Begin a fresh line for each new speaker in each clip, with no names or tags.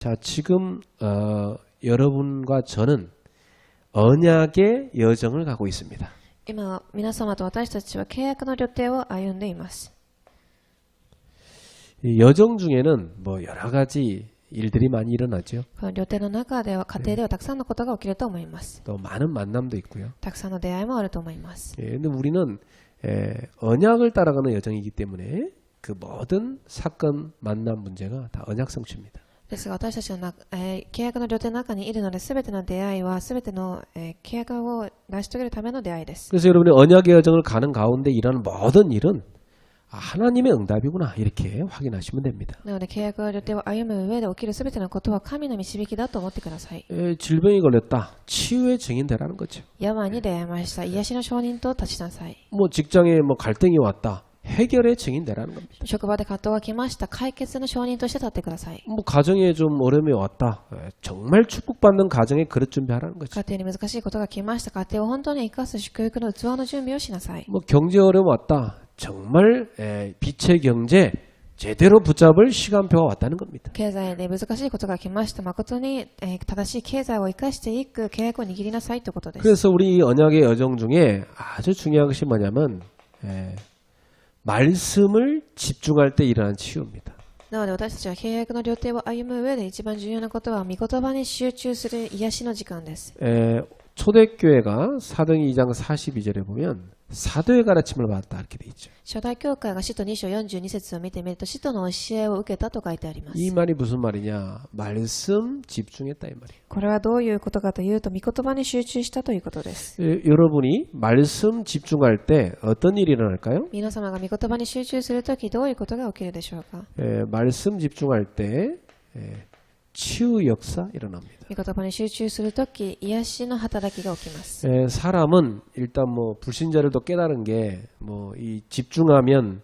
자, 지금 여러분과 저는 언약의 여정을 가고 있습니다.
今、皆様と私たちは契約の旅程を歩んでいます。
이 여정 중에는 뭐 여러 가지 일들이 많이 일어나죠.
この旅程の中では、家庭ではたくさんのことが起きると思います。
또 많은 만남도 있고요.
たくさんの出会いもあると思います。
근데 우리는 언약을 따라가는 여정이기 때문에 그 모든 사건, 만남 문제가 다 언약 성취입니다.
ですが私たちの契約の旅程の中にいるので、すべての出会いはすべての契約を成し遂げるための出会いです。
그래서 여러분이 언약의 여정을 가는 가운데 일하는 모든 일은 하나님의 응답이구나 이렇게 확인하시면 됩니다.
なので契約の旅程を歩む上で起きるすべてのことは神の導きだと思ってください。
질병이 걸렸다. 치유의 증인 되라는 거죠.
病に出会いました。癒しの証人と立ちなさい。
뭐 직장에 뭐 갈등이 왔다. 해결의 증인 되라는 겁니다.
職場で葛藤が来ました。解決の証人として立ってください。
뭐 가정에 좀 어려움이 왔다. 정말 축복받는 가정의 그릇 준비하라는 거죠.
家庭に難しいことが来ました。家庭を本当に生かす祝福の器の準備をしなさい。
뭐 경제 어려움 왔다. 정말 빛의 경제 제대로 붙잡을 시간표가 왔다는 겁니다.
経済で難しいことが来ました。誠に正しい経済を生かしていく契約を握りなさいということです。
그래서 우리 이 언약의 여정 중에 아주 중요한 것이 뭐냐면 말씀을 집중할 때 일어나는 치유입니다.
なので私たちは契約の旅程を歩む上で一番重要なことは御言葉に集中する癒しの時間です。
초대교회가 사도행 2장 42절에 보면 사도의 가르침을 받았다 이렇게 돼 있죠.
初代教会が使徒2章42節を見てみると使徒の教えを受けたと書いてあります。
이 말이 무슨 말이냐? 말씀 집중했다 이 말이에요.
これはどういうことかというと御言葉に集中したということです。
여러분이 말씀 집중할 때 어떤 일이 일어날까요?
皆様が御言葉に集中するときどういうことが起きるでしょうか。
말씀 집중할 때 치유 역사 일어납니다.
御言葉に集中するとき癒しの働きが起きます。
사람은 일단 뭐 불신자를 더 깨달은 게 뭐 이 집중하면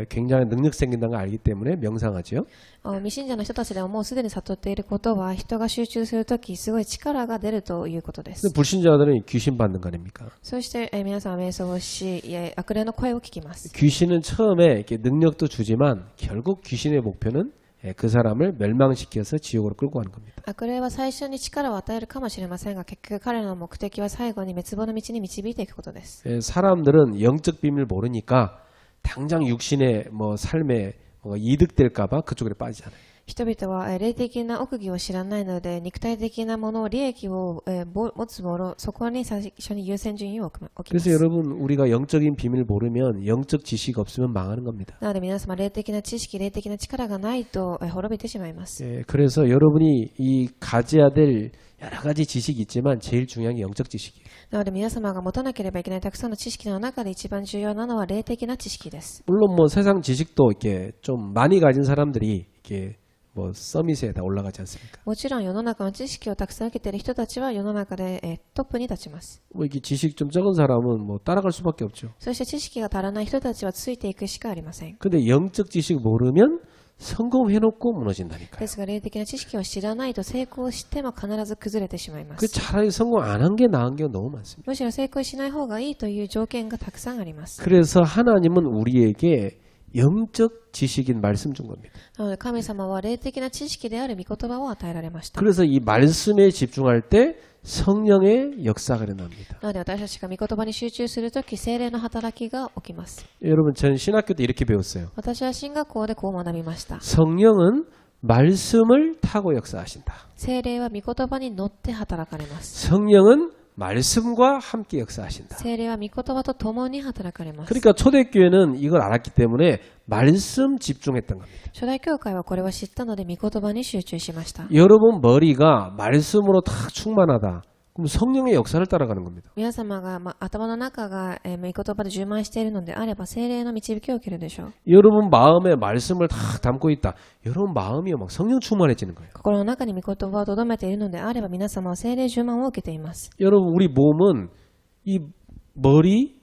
굉장히 능력 생긴다는 걸 알기 때문에 명상하죠.
未信者の人たちでももうすでに悟っていることは人が集中するときすごい力が出るということです。
불신자들은 귀신 받는 거 아닙니까?
そして皆さんは瞑想をし悪霊の声を聞きます。
귀신은 처음에 이렇게 능력도 주지만 결국 귀신의 목표는 그 사람을 멸망시켜서 지옥으로 끌고 가는 겁니다.
悪霊は最初に力を与えるかもしれませんが結局彼らの目的は最後に滅亡の道に導いていくことです。
사람들은 영적 비밀 모르니까 당장 육신의 뭐 삶에 뭐 이득될까봐 그쪽으로 빠지잖아요.
人々は霊的な奥義を知らないので肉体的なもの利益を持つものそこに最初に優先順位を置きます。
그래서 여러분 우리가 영적인 비밀 모르면 영적 지식 없으면 망하는 겁니다.
なので皆様霊的な知識霊的な力がないと滅びてしまいます。
그래서 여러분이 이 가져야 될 여러 가지 지식이 있지만 제일 중요한 게 영적 지식이에요.
なので皆様が持たなければいけないたくさんの知識の中で一番重要なのは霊的な知識です。
물론 뭐 세상 지식도 이렇게 좀 많이 가진 사람들이 이렇게 뭐 서밋에 다 올라가지 않습니까?
もちろん世の中の知識をたくさん受けている人たちは世の中でトップに立ちます。
뭐 이게 지식 좀 적은 사람은 뭐 따라갈 수밖에 없죠.
そして知識が足らない人たちはついていくしかありません。
근데 영적 지식 모르면 성공해놓고 무너진다니까요.
ですが霊的な知識を知らないと成功しても必ず崩れてしまいま
그
す。
차라리 성공 안 한 게 나은 게 너무 많습니다.
むしろ成功しない方がいいという条件がたくさんあります。
그래서 하나님은 우리에게 영적 지식인 말씀 준 겁니다.
なので神様は霊的な知識である御言葉を与えられました。
그래서 이 말씀에 집중할 때 성령의 역사가 일어납니다.
なので私たちが御言葉に集中するとき聖霊の働きが起きます。
여러분 전 신학교 때 이렇게 배웠어요.
私は進学校でこう学びました。
성령은 말씀을 타고 역사하신다.
聖霊は御言葉に乗って働かれます。
성령은 말씀과 함께 역사하신다.
聖霊は御言葉と共に働かれます。
그러니까 초대교회는 이걸 알았기 때문에 말씀 집중했던 겁니다.
初代教会はこれを知ったので御言葉に集中しました。
여러분 머리가 말씀으로 다 충만하다. 그럼 성령의 역사를 따라가는 겁니다.
皆様が、頭の中が、御言葉で充満しているのであれば聖霊の導きを受けるでしょう。
여러분 마음에 말씀을 다 담고 있다. 여러분 마음이 막 성령 충만해지는 거예요.
心の中に御言葉を留めているのであれば皆様は聖霊充満を受けています。
여러분 우리 몸은 이 머리,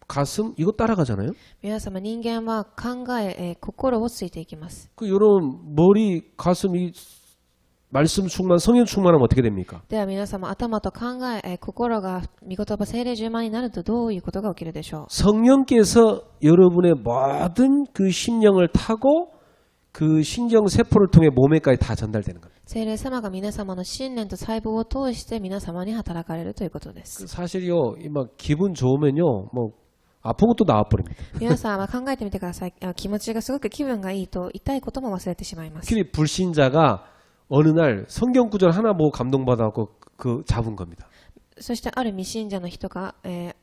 가슴 이거 따라가잖아요.
皆様人間は考え、心をついていきます。
그 여러분 머리, 가슴이 말씀 충만, 성령 충만하면 어떻게 됩니까?
では皆様頭と考え、心が御言葉聖霊充満になるとどういうことが起きるでしょう。
성령께서 여러분의 모든 그 심령을 타고 그 신경 세포를 통해 몸에까지 다 전달되는 겁니다.
聖霊様が皆様の信念と細胞を通して皆様に働かれるということで
그
す。
사실요, 막 기분 좋으면요, 뭐 아픈 것도 나와버립니다.
皆さんは考えてみてください。気持ちがすごく気分がいいと痛いことも忘れてしまいます。
특히 불신자가 어느 날 성경 구절 하나 보고 감동받아갖고 그 잡은 겁니다.
そしてある未信者の人が、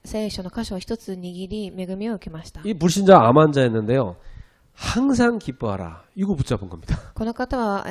聖書の箇所を一つ握り恵みを受けました。
이 불신자 암 환자였는데요. 항상 기뻐하라. 이거 붙잡은 겁니다.
この方は、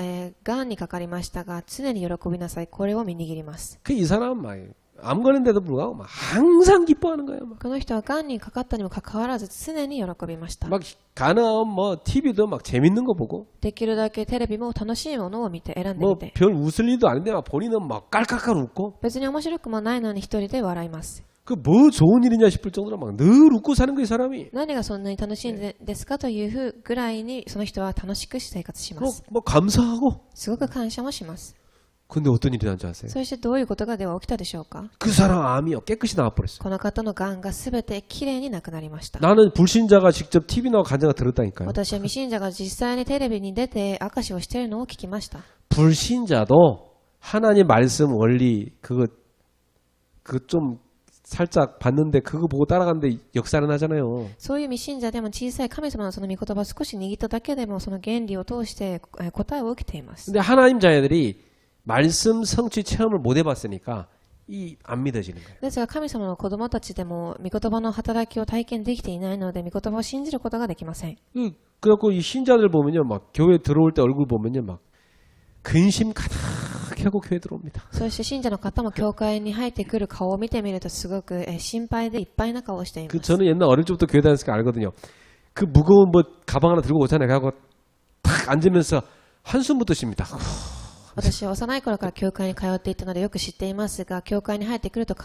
がんにかかりましたが常に喜びなさい。これを身に握ります。
그 이 사람 막 암 걸린데도 불구하고 막 항상 기뻐하는 거예요.
この人はがんにかかったにもかかわらず常に喜びました。
막 가능하면 뭐 TV도 막 재밌는 거 보고
できるだけテレビも楽しいものを見て選んでみ
뭐
て、
별 웃을 일도 아닌데 막 본인은 막 깔깔깔 웃고
別に面白くもないのに一人で笑います。
그 뭐 좋은 일이냐 싶을 정도로 막 늘 웃고 사는 거예요, 사람이.
何がそんなに楽しいんですかというぐらいにその人は楽しく生活しま
뭐,
す。
뭐 감사하고.
すごく感謝もします。
근데 어떤 일이 난지 아세요?
そしてどういうことがでは起きたでしょうか。
그 사람 암이요 깨끗이 나와버렸어요.
この方のがんがすべてきれいになくなりました。
나는 불신자가 직접 TV 나와 간증을 들었다니까요.
私は未信者が実際にテレビに出て証しをしているのを聞きました。
불신자도 하나님 말씀 원리 그거 좀 살짝 봤는데 그거 보고 따라가는데 역사는 하잖아요.
そういう未信者でも小さい神様のその御言葉を少し握っただけでもその原理を通して答えを受けています。
근데 하나님 자녀들이 말씀 성취 체험을 못 해봤으니까 이 안 믿어지는 거예요.
ですが神様の子供たちでも御言葉の働きを体験できていないので御言葉を信じることができません。
그래갖고 이 신자들 보면요, 막 교회 들어올 때 얼굴 보면요, 막 근심 가득하고 교회 들어옵니다.
そして信者の方も教会に入ってくる顔を見てみるとすごく心配でいっぱいな顔をしていま
그
す。
저는 옛날 어릴 적부터 교회 다녔으니까 알거든요. 그 무거운 뭐 가방 하나 들고 오잖아요. 그래갖고 탁 앉으면서 한숨부터 쉽니다.
私は幼い頃から教会に通っていたのでよく知っていますが、教会に入ってくると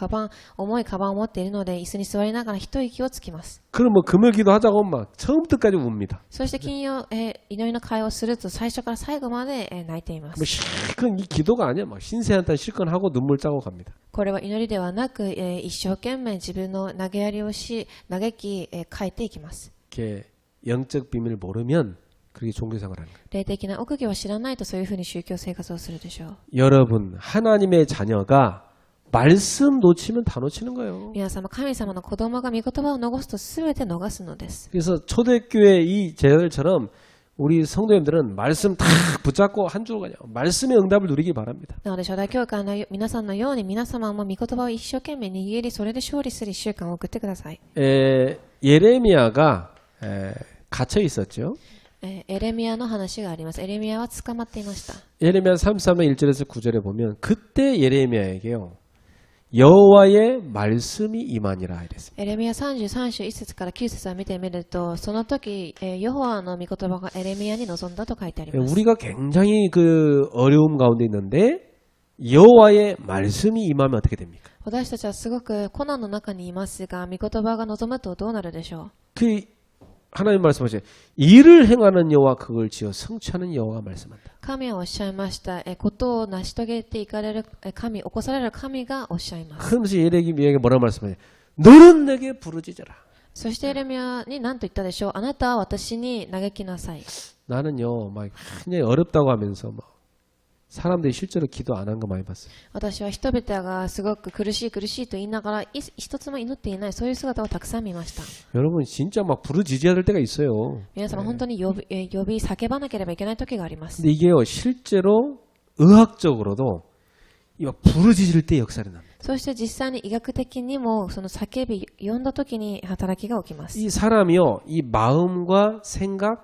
重いカバンを持っているので椅子に座りながら一息をつきます。
그럼 뭐 금요기도 하자고 막 처음부터까지 웁니다.
そして金曜、祈りの会をすると最初から最後まで、泣いていま
뭐
す。
실컷 이 기도가 아니야. 막 신세한탄 실컷 하고 눈물 짜고 갑니다.
これは祈りではなく、一生懸命自分の投げやりをし、嘆き、書いていきます。
이렇게 영적 비밀을 모르면 그렇게 종교생활을 하는 거예요.
霊的な奥義を知らないとそういうふうに宗教生活をするでしょう。
여러분, 하나님의 자녀가 말씀 놓치면 다 놓치는 거예요.
皆様、神様の子供が御言葉を逃すと全て逃すのです。
그래서 초대교회 이 제자들처럼 우리 성도님들은 말씀 다 붙잡고 한 줄 그냥 말씀의 응답을 누리기 바랍니다.
なので、初代教会の皆さんのように皆様も御言葉を一生懸命握り、それで勝利する一週間を送ってください。
예레미야가 갇혀 있었죠.
エレミヤの話があります。エレミヤは捕まっていました。
예레미야 33장 1절에서 9절에 보면 그때 예레미야에게요. 여호와의 말씀이 임하니라 이랬습니다.
エレミヤ33章1節から9節を見てみると、その時、ヨホワの御言葉がエレミヤに臨んだと書いてあります。
우리가 굉장히 그 어려움 가운데 있는데 여호와의 말씀이 임하면 어떻게 됩니까?
私たちはすごく困難の中にいますが、御言葉が望むとどうなるでしょう。
그 하나님 말씀하시죠. 일을 행하는 여호와 그걸 지어 성취하는 여호와가 말씀한다.
神はおっしゃいました。ことを成し遂げていかれる神、起こされる神がおっしゃいます。
그러면서 예레미야에게 뭐라고 말씀하냐? 너는 내게 부르짖어라.
そしてエレミヤに何と言ったでしょう。あなたは私に嘆きなさい。
나는요, 막 굉장히 어렵다고 하면서 막 사람들이 실제로 기도 안 한 거 많이 봤어요.
私は人々がすごく苦しい苦しいと言いながら一つも祈っていないそういう姿をたくさん見ました。
여러분 진짜 막 부르짖어야 될 때가 있어요.
皆様本当に呼び叫ばなければいけない時があります。
근데 이게요, 실제로 의학적으로도 이 막 부르짖을 때 역사를 납니다.
そして実際に医学的にもその叫び呼んだ時に働きが起きます。
이 사람이요, 이 마음과 생각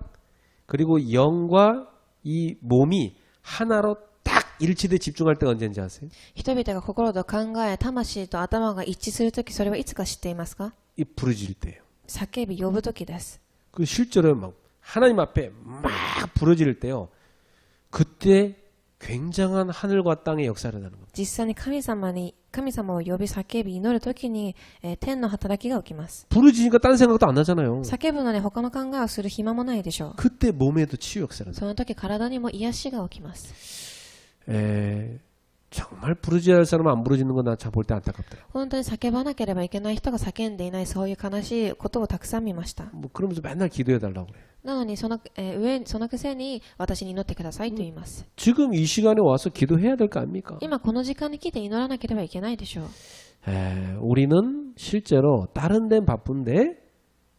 그리고 영과 이 몸이 하나로 딱 일치돼 집중할 때가 언제인지 아세요?
人々が心と考え、魂と頭が一致するとき、それはいつか知っていますか？
이 부르짖을 때예요.
叫び呼ぶときです。
그 실제로 막 하나님 앞에 막 부르짖을 때요. 그때 굉장한 하늘과 땅의 역사를 하는 겁니다.
実際に神様を呼び叫び祈るときに、天の働きが起きます。
부르짖으니까 딴 생각도 안 나잖아요.
叫ぶのに他の考えをする暇もないでしょう。
그때 몸에도 치유 역사를 합니다.
その時体にも癒しが起きます。
정말 부르짖어야 할 사람은 안 부르짖는 건 나 참 볼 때 안타깝더라고요.
本当に叫ばなければいけない人が叫んでいないそういう悲しいことをたくさん見ました。
뭐 그러면서 맨날 기도해 달라고 그래요.
なのにそのくせに私に祈ってくださいと言います。
지금 이 시간에 와서 기도해야 될 거 아닙니까?
今この時間に来て祈らなければいけないでしょう。
우리는 실제로 다른 데는 바쁜데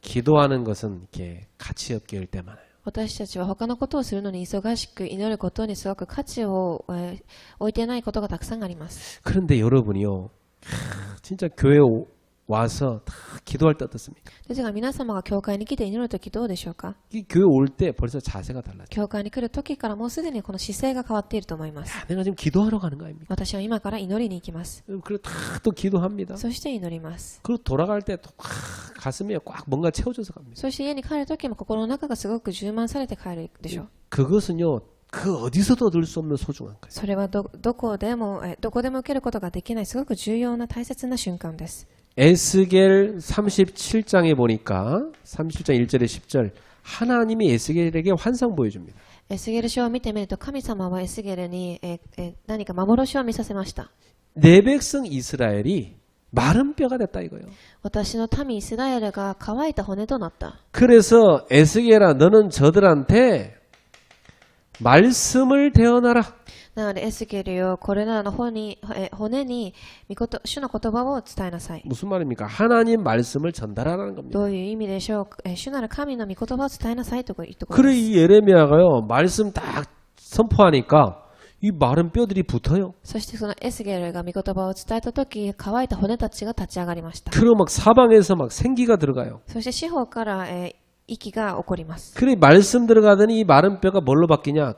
기도하는 것은 이렇게 가치 없게 일 때 많아요.
私たちは他のことをするのに忙しく祈ることにすごく価値を、置いてないことがたくさんあります。
그런데 여러분이요, 진짜 교회 와서 다 기도할 때 어떻습니까?
ですが皆様が教会に来て祈るときどうでしょうか。
이 교회 올 때 벌써 자세가 달라져.
教会に来るときからもうすでにこの姿勢が変わっていると思います。
야, 내가 지금 기도하러 가는 거 아닙니까?
私は今から祈りに行きます。
그리고 다 또 기도합니다.
そして祈ります。
그리고 돌아갈 때 또 가슴에 꽉 뭔가 채워져서 갑니다.
そして家に帰るときも心の中がすごく充満されて帰るでしょう。
그것은요, 그 어디서도 얻을 수 없는 소중한 거예요.
それはどこでも受けることができないすごく重要な大切な瞬間です。
에스겔 37장에 보니까 37장 1절에 10절 하나님이 에스겔에게 환상 보여줍니다.
エスゲル書を見てみると神様はエスゲルに何か幻を見させました。
내 백성 이스라엘이 마른 뼈가 됐다 이거예요.
私の民イスラエルが乾いた骨となった。
그래서 에스겔아 너는 저들한테 말씀을 대언하라.
なのでエスゲルよこれらの骨に主の言葉を伝えなさい。
무슨 말입니까? 하나님 말씀을 전달하라는 겁니다.
どういう意味でしょう。主なる神の御言葉を伝えなさいと言ってこ
그래
とです。
이 예레미야가요 말씀 딱 선포하니까 이 마른 뼈들이 붙어요.
そしてそのエスゲルが御言葉を伝えたとき乾いた骨たちが立ち上がりました。
그리고 막 사방에서 막 생기가 들어가요.
そして四方から息が起こります。
그래 말씀 들어가더니 이 마른 뼈가 뭘로 바뀌냐?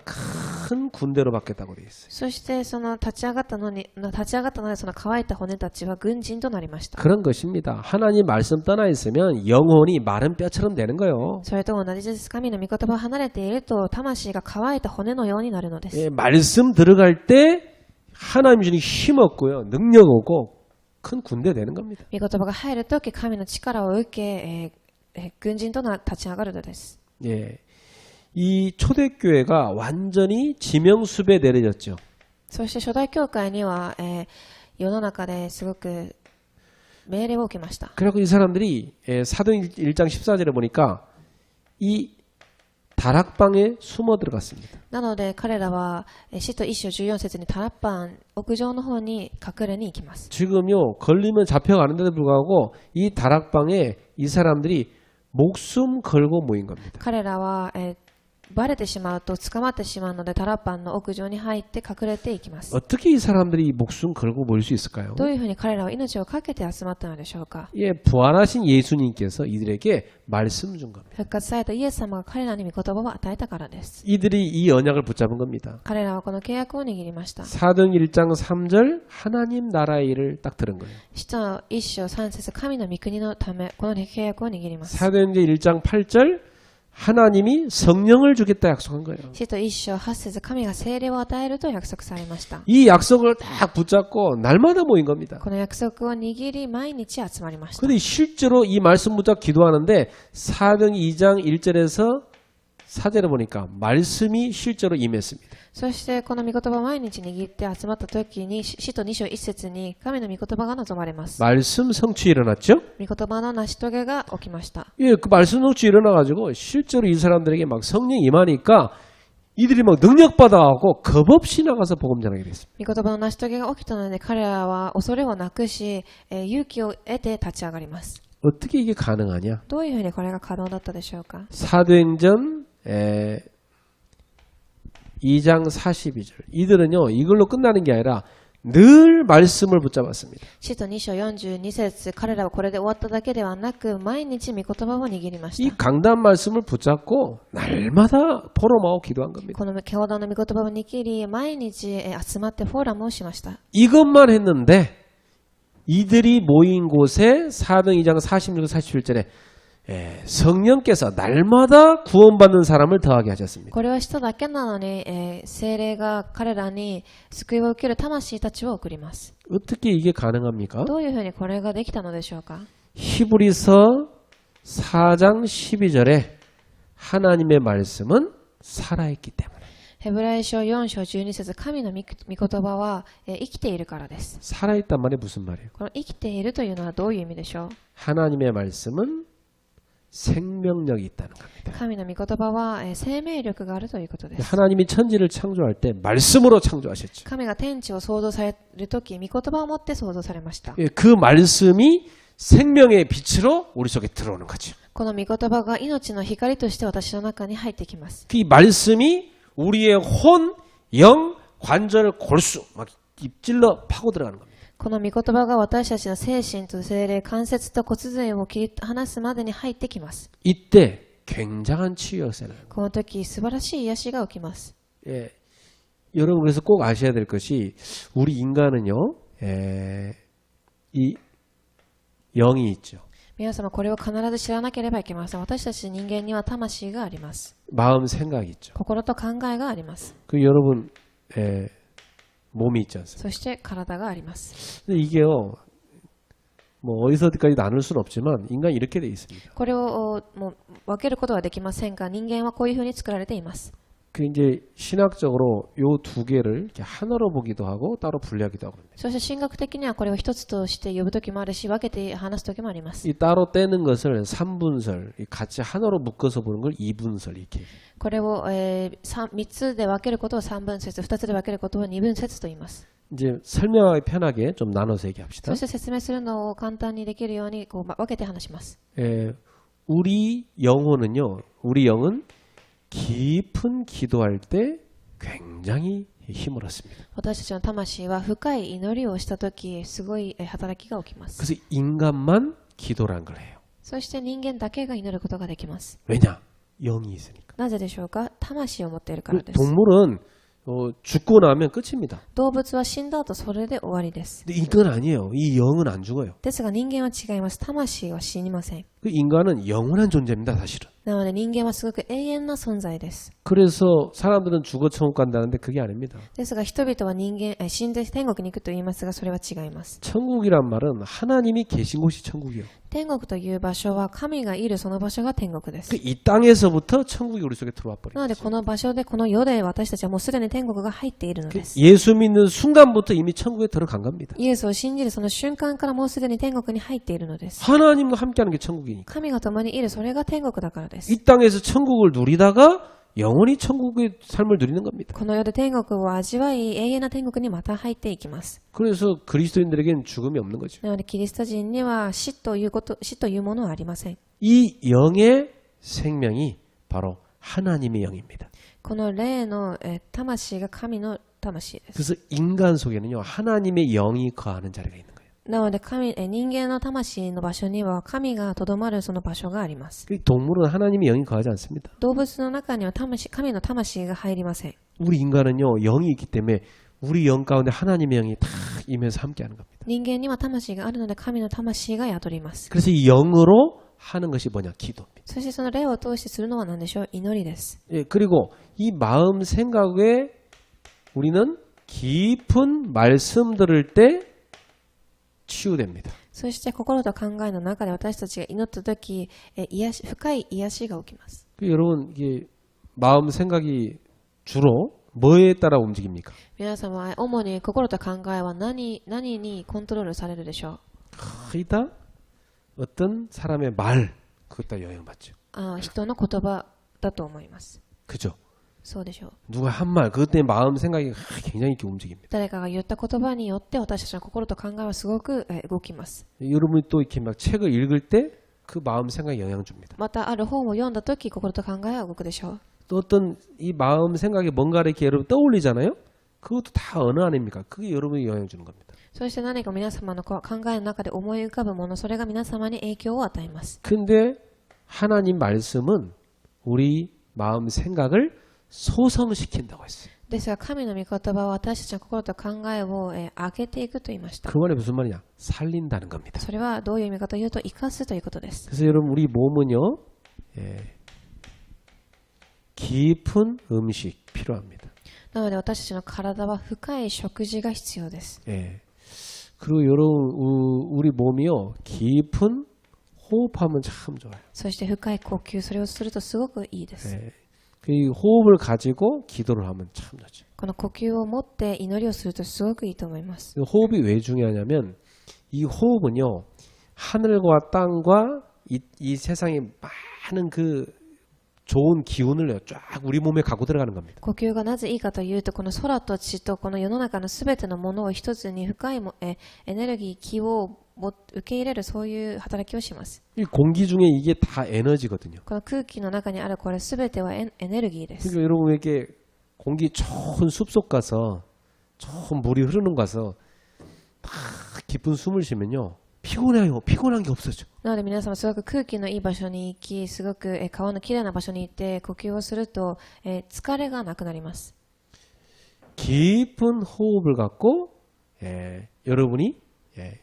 큰 군대로 바뀌었다고 돼 있어요.
そしてその立ち上がったのでその乾いた骨たちは軍人となりました。
그런 것입니다. 하나님 말씀 떠나 있으면 영혼이 마른 뼈처럼 되는 거예요.
それと同じです。神の御言葉を離れていると魂が乾いた骨のようになるのです。
예, 말씀 들어갈 때 하나님 주니 힘 얻고요. 능력 얻고 큰 군대 되는 겁니다.
御言葉が入るとき神の力を受け、軍人と立ち上がるのです。
예. 이 초대교회가 완전히 지명수배 내려졌죠.
そして初代教会には、世の中ですごく命令を受けました。
그래서 이 사람들이 사도행 1장 14절에 보니까 이 다락방에 숨어 들어갔습니다.
なので彼らは使徒1章14節にタラッパン屋上の方に隠れに行きます。
지금요 걸리면 잡혀가는데도 불구하고 이 다락방에 이 사람들이 목숨 걸고 모인 겁니다.
彼らは、バレてしまうと捕まってしまうのでタラッパンの屋上に入って隠れていきます。
어떻게 이 사람들이 목숨 걸고 모일 수 있을까요?
どういうふうに彼らは命を懸けて集まったのでしょうか。
예, 부활하신 예수님께서 이들에게 말씀 준 겁니다.
復活されたイエス様が彼らに御言葉を与えたからです。
이들이 이 언약을 붙잡은 겁니다.
彼らはこの契約を握りました。
사도행 1장 3절 하나님 나라의 일을 딱 들은 거예요.
使徒1章3節神の御国のためこの契約を握ります。
사도행전 1장 8절 하나님이 성령을 주겠다 약속한 거예요.
使徒1章8節神が聖霊を与えると約束されました。
이 약속을 딱 붙잡고 날마다 모인 겁니다.
この約束を握り毎日集まりました。
그런데 실제로 이 말씀 붙잡고 기도하는데 사도행 2장 1절에서 4절에 보니까 말씀이 실제로 임했습니다.
そしてこの御言葉を毎日握って集まった時に使徒2章1節に神の御言葉が望まれます。
말씀 성취 일어났죠?
御言葉の成し遂げが起きました。
예, 그 말씀 성취 일어나가지고 실제로 이 사람들에게 막 성령 임하니까 이들이 막 능력 받아가고 겁 없이 나가서 복음 전하게 됐습니다.
御言葉の成し遂げが起きたので彼らは恐れをなくし、勇気を得て立ち上がります。
어떻게 이게 가능하냐?
どういうふうにこれが可能だったでしょうか。
사도행전 2장 42절. 이들은요, 이걸로 끝나는 게 아니라 늘 말씀을 붙잡았습니다.
使徒2章42節彼らはこれで終わっただけではなく毎日御言葉を握りまし
이
た。
강단 말씀을 붙잡고 날마다 포럼하고 기도한 겁니다.
この共同の御言葉を握り毎日集まってフォーラムをしました。
이것만 했는데 이들이 모인 곳에 사도행 2장 46, 47절에 성령께서 날마다 구원받는 사람을 더하게 하셨습니다.
これをしただけなのに、聖霊が彼らに救いを受ける魂たちを送ります。
어떻게 이게 가능합니까?
どういうふうにこれができたのでしょうか。
히브리서 4장 12절에 하나님의 말씀은 살아있기 때문에
ヘブライ書4章12節神の御言葉は、生きているからです。
살아있단 말이 무슨 말이에요?
この生きているというのはどういう意味でしょう。
하나님의 말씀은 생명력이 있다는 겁니다.
神の御言葉は生命力があるということです。
하나님이 천지를 창조할 때 말씀으로 창조하셨죠.
神が天地を創造されるとき、御言葉を持って創造されました。
예, 그 말씀이 생명의 빛으로 우리 속에 들어오는 거죠.
この御言葉が命の光として私の中に入ってきます。
그 말씀이 우리의 혼, 영, 관절, 골수 막 입질러 파고 들어가는 겁니다.
この御言葉が私たちの精神と精霊、関節と骨髄を切り離すまでに入ってきます。
이때 굉장한 치유 역사를.
この時素晴らしい癒しが起きます。
예, 여러분 그래서 꼭 아셔야 될 것이 우리 인간은요, 이 영이 있죠.
皆様これを必ず知らなければいけません。私たち人間には魂があります。
마음, 생각이 있죠.
心と考えがあります。
그 여러분 몸이 있지 않습니까?
そして体があります。
근데 이게요, 뭐 어디서까지 나눌 수는 없지만 인간이 이렇게 돼 있습니다.
これをもう分けることはできませんが、人間はこういうふうに作られています。
그 이제 신학적으로 요 두 개를 이렇게 하나로 보기도 하고 따로 분리하기도 하고.
そして神学的にはこれを一つとして呼ぶときもあるし、分けて話すときもあります。
이 따로 떼는 것을 삼분설, 같이 하나로 묶어서 보는 걸 이분설 이렇게.
これを3つで分けることを3分節、2つで分けることを2分節と言います。
이제 설명하기 편하게 좀 나눠서 얘기합시다.
そして説明するのを簡単にできるようにこう分けて話します。
우리 영혼은요, 우리 영은 깊은 기도할 때 굉장히 힘을 얻습니다.
私たちの魂は深い祈りをしたとき、すごい働きが起きます。
그래서 인간만 기도란 걸 해요.
そして人間だけが祈ることができます。
왜냐? 영이 있으니까.
なぜでしょうか？魂を持っているからです。
동물은 죽고 나면 끝입니다.
動物は死んだ後それで終わりです。
근데 이건 아니에요. 이 영은 안 죽어요.
ですが人間は違います。魂は死にません。
그 인간은 영원한 존재입니다, 사실은.
なので人間はすごく永遠な存在です。
그래서 사람들은 죽어 천국 간다는데 그게 아닙니다.
ですが人々は死んで天国に行くと言いますが、それは違います。
천국이란 말은 하나님이 계신 곳이 천국이에요.
天国という場所は神がいるその場所が天国です。
이 땅에서부터 천국이 우리 속에 들어와
なので
버려요.
この場所でこの世で私たちはもうすでに天国が入っているのです。
예수 믿는 순간부터 이미 천국에 들어간 겁니다.
イエスを信じるその瞬間からもうすでに天国に入っているのです。
하나님과 함께하는 게 천국이니까.
神が共にいるそれが天国だからです。
이 땅에서 천국을 누리다가 영원히 천국의 삶을 누리는 겁니다.
この世で天国を味わい、永遠な天国にまた入っていきます。
그래서 그리스도인들에게는 죽음이 없는 거죠.
なのでキリスト人には死というものはありません。
이 영의 생명이 바로 하나님의 영입니다.
この霊の魂が神の魂です。
그래서 인간 속에는요, 하나님의 영이 거하는 자리가 있는 거예요.
なので人間の魂の場所には神がとどまるその場所があります。
동물은 하나님의 영이 거하지 않습니다.
動物の中には神の魂が入りません。
우리 인간은요, 영이 있기 때문에 우리 영 가운데 하나님의 영이 다 임해서 함께하는 겁니다.
人間には魂があるので神の魂が宿ります。
그래서 이 영으로 하는 것이 뭐냐? 기도입니다.
そしてその霊を通してするのは何でしょう？祈りです。
예, 그리고 이 마음 생각에 우리는 깊은 말씀 들을 때 치유됩니다.
そして心と考えの中で私たちが祈ったとき、深い癒しが起きます。
여러분, 이게 마음 생각이 주로 뭐에 따라 움직입니까?
皆様は主に心と考えは何にコントロールされるでしょう？
거의 다 어떤 사람의 말, 그것 다 영향받죠.
人の言葉だと思います。
그죠?
そうでしょう。
누가 한 말, 그것 때문에 마음 생각이 굉장히 이렇게 움직입니다.
誰かが言った言葉によって私たちの心と考えはすごく動きます。
여러분이 또 이렇게 막 책을 읽을 때 그 마음 생각에 영향을 줍니다.
またある本を読んだとき心と考えは動くでしょう。
또 어떤 이 마음 생각에 뭔가를 이렇게 여러분 떠올리잖아요? 그것도 다 언어 아닙니까? 그게 여러분이 영향 주는 겁니다.
そして何か皆様の考えの中で思い浮かぶもの、それが皆様に影響を与えます。
근데 하나님 말씀은 우리 마음 생각을 소성시킨다고 했어요.
ですが神の御言葉は私たちの心と考えを上げていくと言いました。
그 말이 무슨 말이냐? 살린다는 겁니다.
それはどういう意味かというと生かすということです。
그래서 여러분 우리 몸은요, 깊은 음식 필요합니다.
なので私たちの体は深い食事が必要です。
그리고 여러분 우리 몸이요, 깊은 호흡하면 참 좋아요.
そして深い呼吸、それをするとすごくいいです。
그 호흡을 가지고 기도를 하면 참 좋죠.
この呼吸を持って祈りをするとすごくいいと思います。
호흡이 왜 중요하냐면 이 호흡은요, 하늘과 땅과 이 세상에 막 많은 그 좋은 기운을 쫙 우리 몸에 갖고 들어가는 겁니다.
呼吸がなぜいいかというと、この空と地とこの世の中のすべてのものを一つに深いエネルギー、気を受け入れる、そういう働きをします。
이 공기 중에 이게 다 에너지거든요.
この空気の中にあるこれすべてはエネルギーです。
그러니까 여러분 이렇게 공기 좋은 숲속 가서 좋은 물이 흐르는 가서 막 깊은 숨을 쉬면요. 피곤해요. 피곤한 게 없어져.
なので皆様すごく空気のいい場所に行き、すごく川のきれいな場所に行って呼吸をすると疲れがなくなります。
깊은 호흡을 갖고 여러분이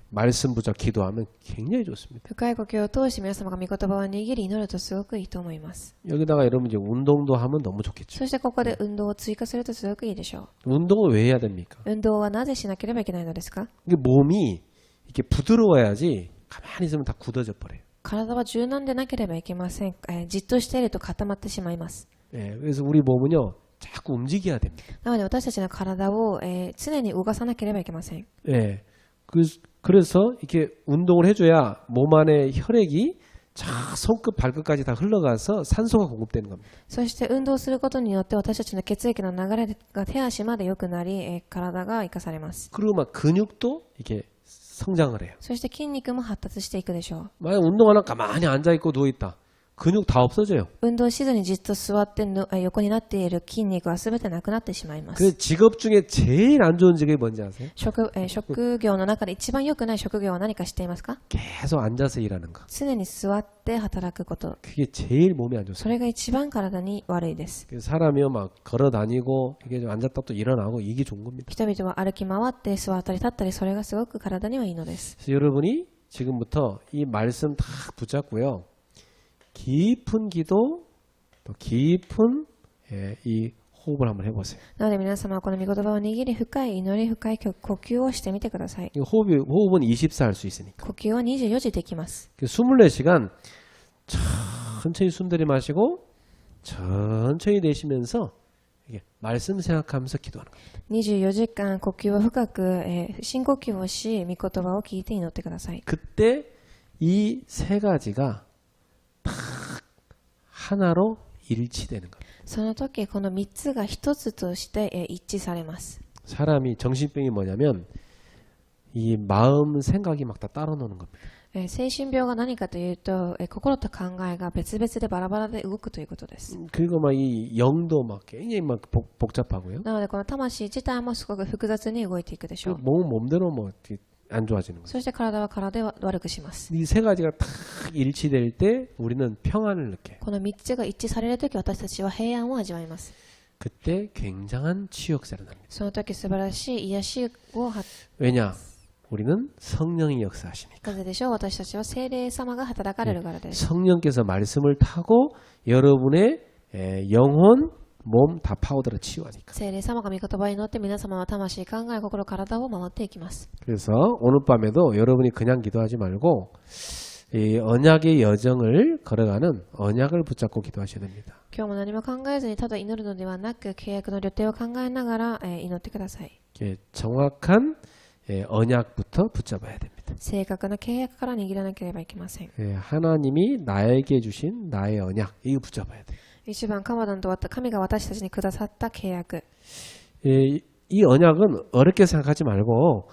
말씀 붙잡 기도하면 굉장히 좋습니다.
深い呼吸を通して皆様が御言葉を握り祈るとすごくいいと思います。
여기다가 여러분 이제 운동도 하면 너무 좋겠죠.
そしてここで運動を追加するとすごくいいでしょ
운동을 왜 해야 됩니까?
う。運動はなぜしなければいけないのですか？
이게 몸이 이렇게 부드러워야지 가만히 있으면 다 굳어져 버려요.
体は柔軟でなければいけません。じっとしていると固まってしまいます。
그래서 우리 몸은요 자꾸 움직여야 됩니다.
なので私たちの体を常に動かさなければいけません。
그래서 이렇게 운동을 해줘야 몸 안에 혈액이 자 손끝 발끝까지 다 흘러가서 산소가 공급되는 겁니다.
そして運動することによって私たちの血液の流れが手足まで良くなり、体が生かされます。
그리고 막 근육도 이렇게 성장을 해요.
そして筋肉も発達していくでしょう。
만약 운동하나 가만히 앉아 있고 누워 있다. 근육 다 없어져요.
運動しずにじっと座って横になっている筋肉は全てなくなってしまいます。
그 직업 중에 제일 안 좋은 직업이 뭔지 아세요?
職業の中で一番良くない職業は何か知っていますか？
계속 앉아서 일하는 거.
常に座って働くこと。
그게 제일 몸에 안 좋습니다.
それが一番体に悪いです。
사람이요 막 걸어 다니고 이게 좀 앉았다 또 일어나고 이게 좋은 겁니다.
人々は歩き回って座ったり立ったり、それがすごく体にはいいのです。
그래서 여러분이 지금부터 이 말씀 다 붙잡고요. 깊은 기도 또 깊은 이 호흡을 한번 해보세요.
なので皆様はこの御言葉を握り、深い祈り、深い呼吸をしてみてください。
이 호흡은 24 할 수 있으니까.
呼吸は24時できます。
24시간 천천히 숨 들이마시고 천천히 내쉬면서 이게 말씀 생각하면서 기도하는 겁니다.
24時間呼吸を深く、深呼吸をし、御言葉を聞いて祈ってください。
그때 이 세 가지가 딱 하나로 일치되는 겁니다.
その時この3つが一つとして一致されます。
사람이 정신병이 뭐냐면 이 마음 생각이 막 다 따로 노는 겁니다.
精神病が何かというと、心と考えが別々でバラバラで動くということです。
그리고 막 이 영도 막 굉장히 막 복잡하고요.
なのでこの魂自体もすごく複雑に動いていくでしょう。
몸은 몸대로 뭐 안 좋아지는 거예요.
そして体は体で悪くします。
이 세 가지가 딱 일치될 때 우리는 평안을 느껴요.
この3つが一致されるとき、私たちは平安を味わいます。
그때 굉장한 치유역사를 납니다.
その時素晴らしい癒しを
왜냐? 우리는 성령이 역사하시니까.
なぜでしょう？私たちは聖霊様が働かれるからです。
성령께서 말씀을 타고 여러분의 영혼, 몸 다 파고들어 치유하니까.
聖霊様が御言葉に乗って皆様の魂、考え、心、体を守っていきます。
그래서 오늘 밤에도 여러분이 그냥 기도하지 말고 이 언약의 여정을 걸어가는 언약을 붙잡고 기도하셔야 됩니다.
今日も何も考えずにただ祈るのではなく、契約の旅程を考えながら祈ってください。
정확한 언약부터 붙잡아야 됩니다.
正確な契約から握らなければいけません。
하나님이 나에게 주신 나의 언약 이거 붙잡아야 돼요.
一番神が私たちにくださった契約。
이 언약은 어렵게 생각하지 말고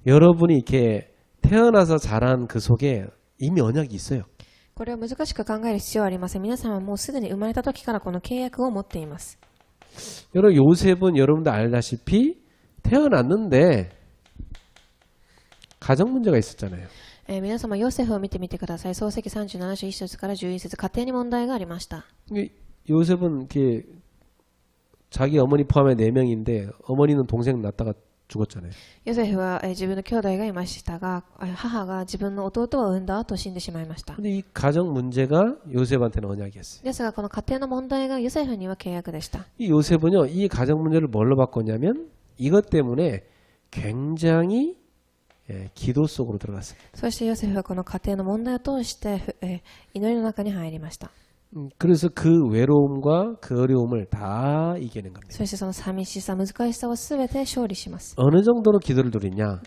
여러분이 이렇게 태어나서 자란 그 속에 이미 언약이 있어요.
これを難しく考える必要はありません。皆さんはもうすでに生まれた時からこの契約を持っています。
여러분 요셉은 여러분도 알다시피 태어났는데 가정 문제가 있었잖아요.
皆様ヨセフを見てみてください。創世記37章1節から11節、家庭に問題がありました。
요셉은 이렇게 자기 어머니 포함해 4명인데 어머니는 동생 낳다가 죽었잖아요.
ヨセフは自分の兄弟がいましたが、母が自分の弟を産んだ後死んでしまいました。
근데 이 가정 문제가 요셉한테는 언약이었어요.
ですがこの家庭の問題がヨセフには契約でした。
이 요셉은요, 이 가정 문제를 뭘로 바꿨냐면 이것 때문에 굉장히 기도 속으로 들어갔습니다.
そしてヨセフはこの家庭の問題を通して祈りの中に入りました。
그래서 그 외로움과 그 어려움을 다 이겨낸 겁니다.
そしてその寂しさ、難しさをすべて勝利します。
어느 정도로 기도를 드리냐?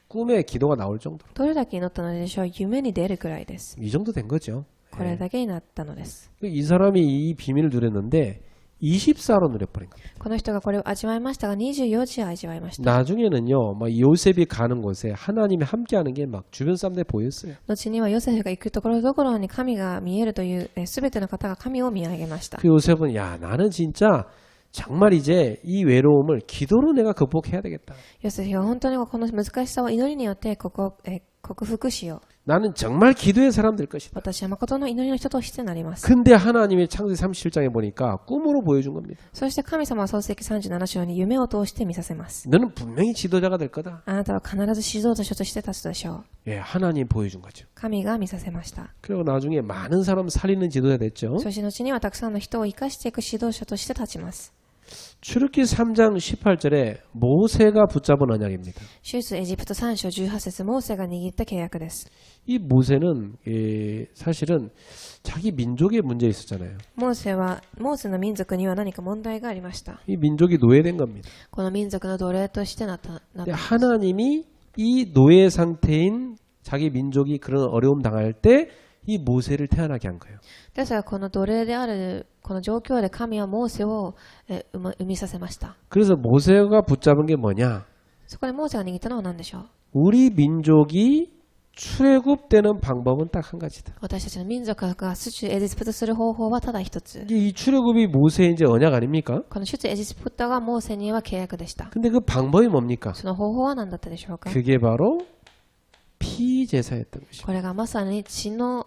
꿈에 기도가 나올 정도로.
どれだけ祈ったのでしょう？夢に出るくらいです。
이 정도 된 거죠.
これだけになったのです。
이 사람이 이 비밀을 누렸는데 24로 누려버린 겁니다.
この人がこれを味わいましたが24時味わいました。
나중에는요, 막 요셉이 가는 곳에 하나님이 함께하는 게 막 주변 사람들에 보였어요.
後にはヨセフが行くところどころに神が見えるというすべての方が神を見上げました。
그 요셉은 야, 나는 진짜 정말 이제 이 외로움을 기도로 내가 극복해야 되겠다.
ヨセフは本当にこの難しさを祈りによって克服しよう。
나는 정말 기도의 사람 될 것이다.
私は誠の祈りの人としてなります。
근데 하나님이 창세기 37장에 보니까 꿈으로 보여준 겁니다.
そして神様は創世記37章に夢を通して見させます。
너는 분명히 지도자가 될 거다.
あなたは必ず指導者として立つでしょう。
예, 하나님 보여준 거죠.
神が見させました。
그리고 나중에 많은 사람 살리는 지도자 됐죠.
そして後にはたくさんの人を生かしていく指導者として立ちます。
출애굽기 3장 18절에 모세가 붙잡은 언약입니다.
出エジプト3章18節モーセが握った契約です。
이 모세는 사실은 자기 민족에 문제 있었잖아요.
モーセの民族には何か問題がありました。
이 민족이 노예된 겁니다.
この民族の奴隷としてなった。
근데 하나님이 이 노예 상태인 자기 민족이 그런 어려움 당할 때 이 모세를 태어나게 한 거예요.
ですがこの奴隷であるこの状況で神はモーセを生みさせました。
그래서 모세가 붙잡은 게 뭐냐?
そこでモーセが握ったのは何でしょう。
우리 민족이 출애굽되는 방법은 딱 한 가지다.
私たちの民族が出エジプトする方法はただ一つ。
이 출애굽이 모세의 이제 언약 아닙니까?
この出エジプトがモーセには契約でした。
근데 그 방법이 뭡니까?
その方法は何だったでしょうか。
그게 바로 피제사였던 것이죠.
これがまさに血の、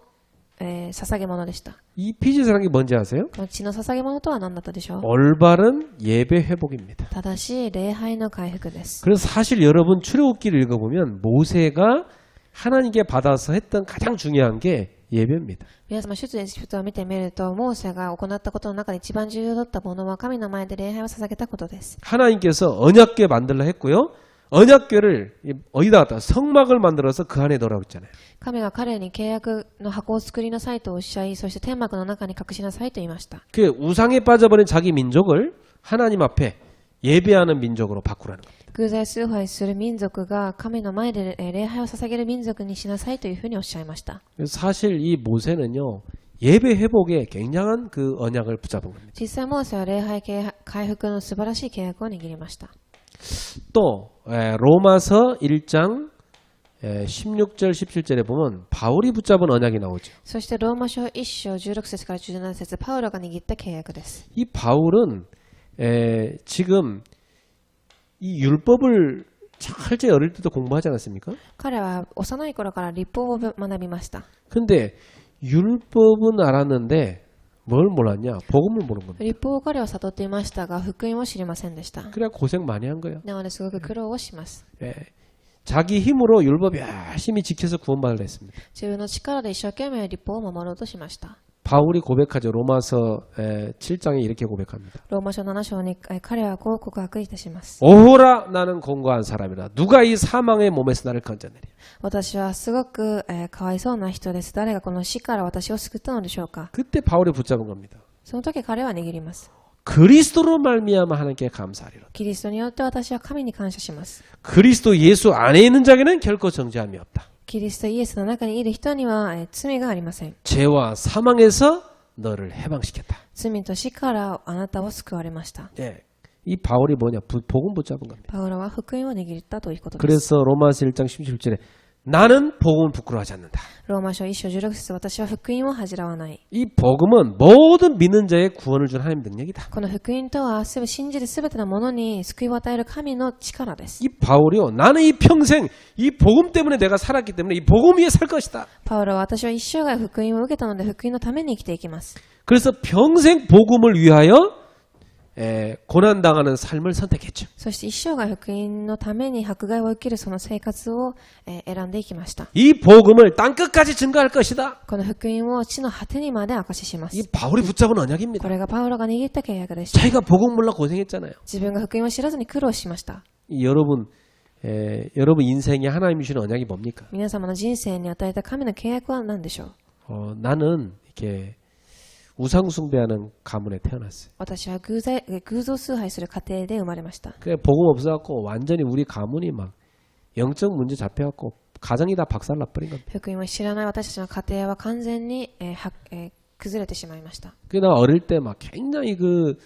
捧げ物でした。
이 피제사라는 게 뭔지 아세요?
この血の捧げ物とは何だったでしょう。
올바른 예배 회복입니다.
正しい礼拝の回復です。
그래서 사실 여러분 출애굽기를 읽어보면 모세가 하나님께 받아서 했던 가장 중요한 게 예배입니다.
皆様出エジプトを見てみるとモーセが行ったことの中で一番重要だったものは神の前で礼拝を捧げたことです。
하나님께서 언약궤 만들라 했고요. 언약궤를 어디다 갖다 성막을 만들어서 그 안에 넣으라고 했잖아요.
神が彼に契約の箱を作りなさいとおっしゃい、そして天幕の中に隠しなさいと言いました。
그 우상에 빠져버린 자기 민족을 하나님 앞에 예배하는 민족으로 바꾸라는 겁니다.
偶在崇拝する民族が神の前で礼拝を捧げる民族にしなさいというふうにおっしゃいました。
사실 이 모세는요. 예배 회복에 굉장한 그 언약을 붙잡은 겁니다.
実際モーセは礼拝回復の素晴らしい契約を握りました。
또 로마서 1장 16절 17절에 보면 바울이 붙잡은 언약이 나오죠.
そしてローマ書1章16節から17節パウロが握った契約です。
이 바울은 지금 이 율법을 철저히 어릴 때도 공부하지 않았습니까?
彼は幼い頃から律法を学びました。
근데 율법은 알았는데 뭘 몰랐냐? 복음을 모르는 겁니다.
律法を彼は悟っていましたが福音を知りませんでした。
그래 고생 많이 한 거예요.
なのですごく苦労をします。
자기 힘으로 율법 열심히 지켜서 구원받으려 했습니다.
自分の力で一生懸命律法を守ろうとしました。
바울이 고백하죠. 로마서 7장에 이렇게 고백합니다.
ローマ書7章に彼はこう告白いたします。
오호라 나는 공고한 사람이라 누가 이 사망의 몸에서 나를 건져내리.
私はすごく、かわいそうな人です。誰がこの死から私を救ったのでしょうか。
그때 바울이 붙잡은 겁니다.
その時彼は握ります。
그리스도로 말미암아 하나님께 감사하리라.
キリストによって私は神に感謝します。
그리스도 예수 안에 있는 자에게는 결코 정죄함이 없다.
キリストイエスの中にいる人には、罪がありません。
죄와 사망에서 너를 해방시켰다.
罪と死からあなたを救われました。
이 바울이 뭐냐? 복음 붙잡은 겁니다.
パウロは福音を握ったということです。
그래서 로마서 1장 17절에 나는 복음을 부끄러워하지 않는다.
ローマ書1章16節私は福音を恥じらわない。
이 복음은 모든 믿는 자의 구원을 준 하나님의 능력이다.
この福音とは信じるすべてのものに救いを与える神の力です。
이 바울이요. 나는 이 평생 이 복음 때문에 내가 살았기 때문에 이 복음 위에 살 것이다.
パウロは私は一生涯福音を受けたので福音のために生きていきます。
그래서 평생 복음을 위하여 고난당하는 삶을 선택했죠.
そして一生涯福音のために迫害を受けるその生活を、選んでいきました。
이 복음을 땅끝까지 증거할 것이다.
この福音を地の果てにまで証しします。
이 바울이 붙잡은 언약입니다.
これがパウロが握った契約でした。
자기가 복음 몰라 고생했잖아요.
自分が福音を知らずに苦労しました。
여러분 인생에 하나님이 주신 언약이 뭡니까?
皆様の人生に与えた神の契約は何でしょう。
나는 이렇게 우상 숭배하는 가문에 태어났어요.
私は偶像崇拝する家庭で生まれました。
그래 복음 없어갖고 완전히 우리 가문이 막 영적 문제 잡혀갖고 가정이 다 박살나버린 겁니다.
福音を知らない私たちの家庭は完全に、崩れてしまいました。
그나 어릴 때 막 굉장히 그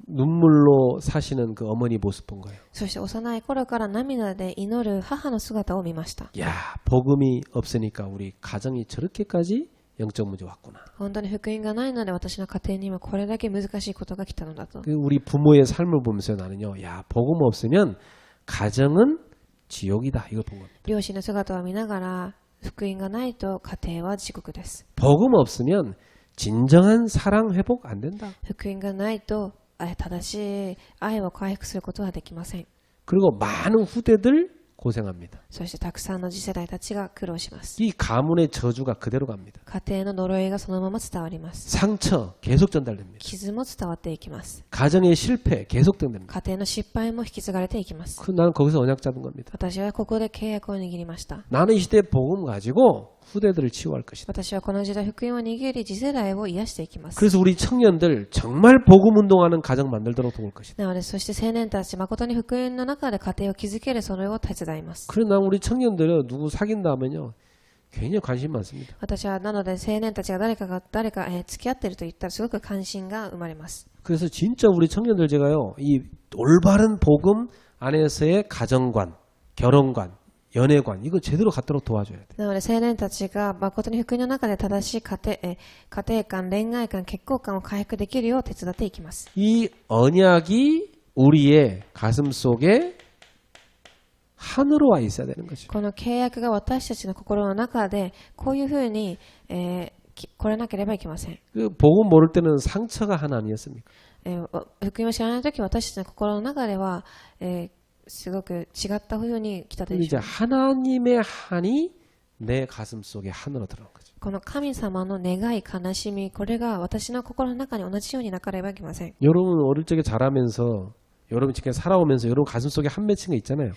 눈물로 사시는 그 어머니 모습 본 거예요.
そして幼い頃から涙で祈る母の姿を見ました。
야, 복음이 없으니까 우리 가정이 저렇게까지 영적 문제 왔구나.
本当に福音がないので私の家庭にもこれだけ難しいことが来たのだと。
그 우리 부모의 삶을 보면서 나는요, 야, 복음 없으면 가정은 지옥이다. 이걸 본 겁니다.
両親の姿を見ながら福音がないと家庭は地獄です。
복음 없으면 진정한 사랑 회복 안 된다.
福音がないと正しい愛を回復することはできません。
그리고 많은 후대들 고생합니다.
そしてたくさんの次世代たちが苦労します。
이 가문의 저주가 그대로 갑니다.
家庭の呪いがそのまま伝わります。
상처 계속 전달됩니다.
傷も伝わっていきます。
가정의 실패 계속 된답니다.
家庭の失敗も引き継がれていきます。
나는 거기서 언약 잡은 겁니다.
私はここで契約を握りました。
나는 이 시대 복음 가지고 후대들을 치유할 것이다.
私はこの時代福音を握り次世代を癒していきます。
그래서 우리 청년들 정말 복음 운동하는 가정 만들도록 도울 것이다.
なのでそして青年たち誠に福音の中で家庭を築けるそれを手伝います。
그래 난 우리 청년들은 누구 사귄다 하면요 굉장히 관심 많습니다.
私はなので青年たちが誰か付き合っていると言ったらすごく関心が生まれます。
그래서 진짜 우리 청년들 제가요 이 올바른 복음 안에서의 가정관, 결혼관, 연애관 이거 제대로 갖도록 도와줘야 돼.
なので青年たちが誠に福音の中で正しい家庭観、恋愛観、結婚観を回復できるよう手伝っていきます。
이 언약이 우리의 가슴 속에 한으로 와 있어야 되는 거죠.
この契約が私たちの心の中でこういうふうに、来れなければいけません。
그 복음 모를 때는 상처가 하나 아니었습니까?
福音を知らないとき私たちの心の中では、すごく違ったふうに来たでしょう。
이제 하나님의 한이 내 가슴 속에 한으로 들어간 거죠.
この神様の願い、悲しみ、これが私の心の中に同じようになかればいけません。
여러분 어릴 적에 자라면서 여러분 지금 살아오면서 여러분 가슴 속에 한 맺힌 거 있잖아요.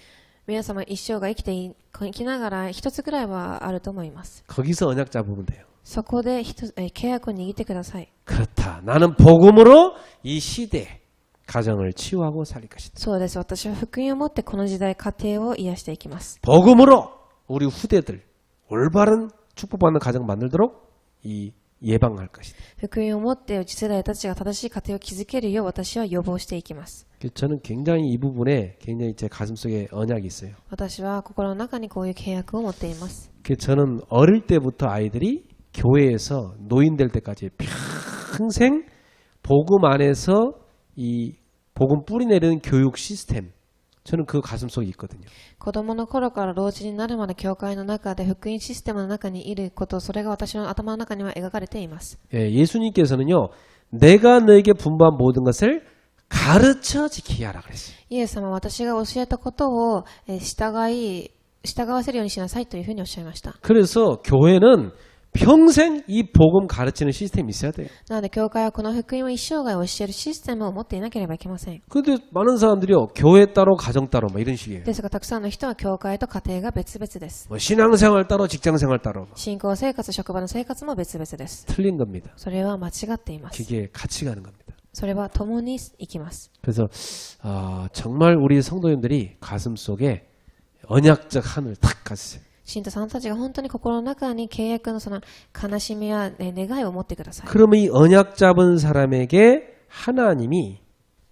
皆様一生が生きながら一つぐらいはあると思います。
거기서 언약 잡으면 돼요.
そこで契約を握ってください。
그렇다. 나는 복음으로 이 시대 가정을 치유하고 살릴 것이다.
そうです。私は福音を持ってこの時代家庭を癒していきます。
복음으로 우리 후대들 올바른 축복받는 가정 만들도록 이 예방할 것이다.
福音を持って次世代たちが正しい家庭を築けるよう私は予防していきます。
저는 굉장히 이 부분에 굉장히 제 가슴 속에 언약이 있어요.
私は心の中にこういう契約を持っています。
저는 어릴 때부터 아이들이 교회에서 노인 될 때까지 평생 복음 안에서 이 복음 뿌리내리는 교육 시스템 저는 그 가슴 속에 있거든요.
子供の頃から老人になるまで教会の中で福音システムの中にいること、それが私の頭の中には描かれています。
예수님께서는요. 내가 너에게 분부한 모든 것을 가르쳐 지키게 하라 그랬어요.
イエス様は私が教えたことを従わせるようにしなさいというふうにおっしゃいました。
그래서 교회는 평생 이 복음 가르치는 시스템이 있어야 돼요.
なので教会はこの福音を一生涯教えるシステムを持っていなければいけません。
근데 많은 사람들이요. 교회 따로 가정 따로 막 이런 식이에요.
ですがたくさんの人は教会と家庭が別々です。
뭐 신앙생활 따로 직장생활 따로 막.
信仰生活、職場の生活も別々です。
틀린 겁니다.
それは間違っています。
그게 같이 가는 겁니다.
それは共に生きます。
그래서 정말 우리 성도님들이 가슴 속에 언약적 한을 탁 가지세요.
信徒さんたちが本当に心の中に契約のその悲しみや願いを持ってください。
그러면 이 언약 잡은 사람에게 하나님이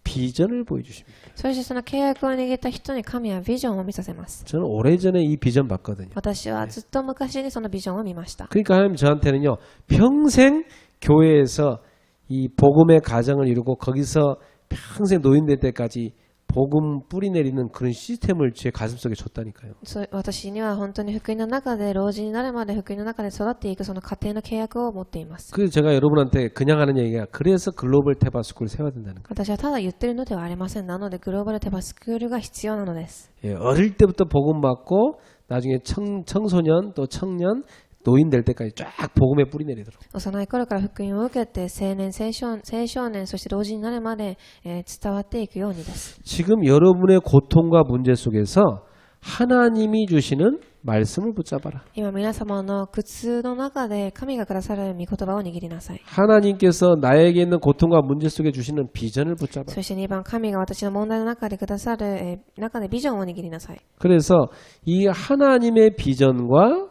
비전을 보여주십니다.
そしてその契約を握った人に神はビジョンを見させます。
저는 오래전에 이 비전 봤거든요.
私はずっと昔にそのビジョンを見ました。
그러니까 하나님 저한테는요. 평생 교회에서 이 복음의 가정을 이루고 거기서 평생 노인 될 때까지 복음 뿌리내리는 그런 시스템을 제 가슴속에 줬다니까요.
私には本当に福音の中で老人になるまで福音の中で育っていくその家庭の契約を持っています。
그래서 제가 여러분한테 그냥 하는 얘기가 그래서 글로벌 테바스쿨을 세워야 된다는 거예요.
私はただ言ってるのではありません。なのでグローバルテバスクールが必要なのです。
예, 어릴 때부터 복음 받고 나중에 청소년 또 청년 노인 될 때까지 쫙 복음에 뿌리내리도록.
幼い頃から福音を受けて青年、青少年そして老人になるまで、伝わっていくようにです。
지금 여러분의 고통과 문제 속에서 하나님이 주시는 말씀을 붙잡아라.
今皆様の靴の中で神がくださる御言葉を握りなさい。
하나님께서 나에게 있는 고통과 문제 속에 주시는 비전을 붙잡아라.
そして2番、神が私の問題の中でくださる、中でビジョンを握りなさい。
그래서 이 하나님의 비전과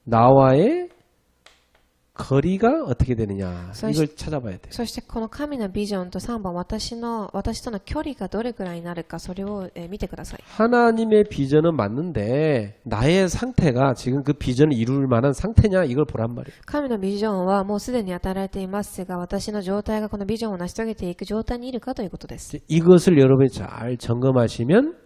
나와의 거리가 어떻게 되느냐 이걸 찾아봐야 돼요.
そしてこの神のビジョンと3番、私との距離がどれくらいになるか、それを見てください。
하나님의 비전은 맞는데 나의 상태가 지금 그 비전을 이룰 만한 상태냐 이걸 보란 말이에요.
神のビジョンはもうすでに与えられていますが、私の状態がこのビジョンを成し遂げていく状態にいるかということです。
이것을 여러분이 잘 점검하시면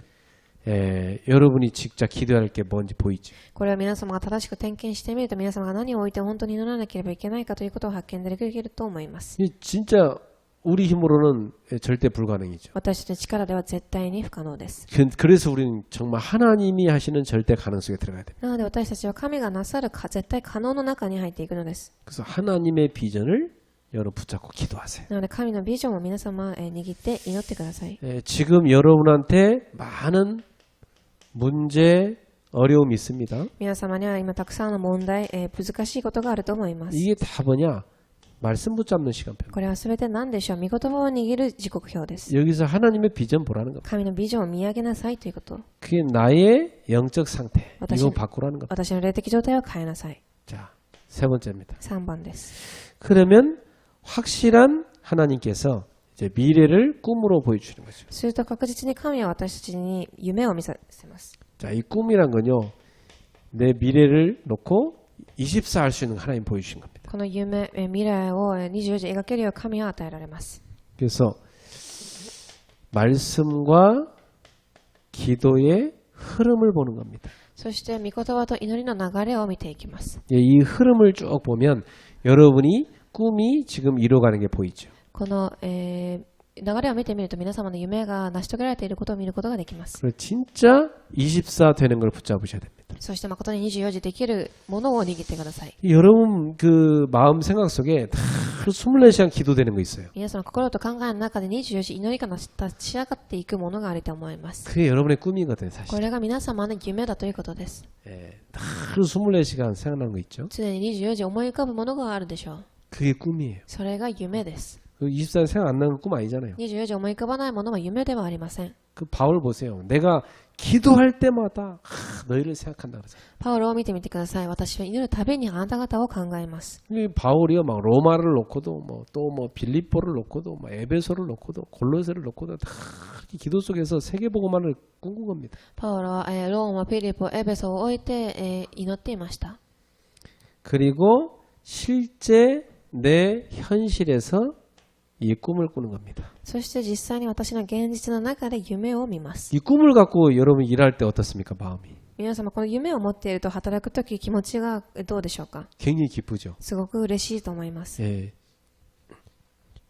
여러분이 직접 기도할 게 뭔지 보이죠.
これは皆様が正しく点検してみると、皆様が何を置いて本当に祈らなければいけないかということを発見できると思います。
진짜 우리 힘으로는 절대 불가능이죠.
私たちの力では絶対に不可能です。
그래서 우리는 정말 하나님이 하시는 절대 가능성에 들어가야 됩니다.
なので私たちは神がなさる絶対可能の中に入っていくのです。
그래서 하나님의 비전을 여러분 붙잡고 기도하세요.
なので神のビジョンを皆様握って祈ってください。
지금 여러분한테 많은 문제, 어려움이 있습니다.
皆様には今たくさんの問題、難しいことがあると思います。
이게 다 뭐냐? 말씀 붙잡는 시간표.
これは全て何でしょう。御言葉を握る時刻表です。
여기서 하나님의 비전 보라는 겁니다.
神のビジョンを見上げなさいということ。
그게 나의 영적 상태. 이거 바꾸라는 겁니다.
私の霊的状態を変えなさい。
자, 세 번째입니다.
3番です。
그러면 확실한 하나님께서 이제 미래를 꿈으로 보여주는 거죠.
すると確実に神は私たちに夢を見させます。
자, 이 꿈이란 건요. 내 미래를 놓고 24 할 수 있는 하나님 보여주신 겁니다.
この夢、未来を24時描けるよう神は与えられます。
그래서 말씀과 기도의 흐름을 보는 겁니다.
そして御言葉と祈りの流れを見ていきます。
이 흐름을 쭉 보면 여러분이 꿈이 지금 이루어가는 게 보이죠.
この、流れを見てみると皆様の夢が成し遂げられていることを見ることができます。
그리고 진짜 24 되는 걸 붙잡으셔야 됩니다.
そして誠に24時できるものを握ってください。
여러분 그 마음 생각 속에 다 24시간 기도되는 거 있어요.
皆様心と考えの中で24時祈りが立ち上がっていくものがあると思います。
그게 여러분의 꿈이거든요, 사실.
これが皆様の夢だということです。
다 24시간 생각나는 거 있죠.
常に24時思い浮かぶものがあるでしょう。
그게 꿈이에요.
それが夢です。
24시간 생각 안 나는 건 꿈 아니잖아요.
24時思い浮かばないものは夢ではありません。
그 바울 보세요. 내가 기도할 때마다 너희를 생각한다 그러잖아요.
パウロを見てみてください。私は祈るたびにあなた方を考えます。
이 바울이요, 막 로마를 놓고도 또 빌립보를 놓고도 에베소를 놓고도 골로새를 놓고도 다 이렇게 기도 속에서 세계복음만을 꿈꾼 겁니다.
パウロは、ローマ、ピリポ、エベソを置いて、祈っていました。
그리고 실제 내 현실에서 이 꿈을 꾸는 겁니다.
そして実際に私の現実の中で夢を見ます。
이 꿈을 갖고 여러분 일할 때 어떻습니까, 마음이?
皆様この夢を持っていると働くとき気持ちがどうでしょうか。
굉장히 기쁘죠.
すごく嬉しいと思います。
예.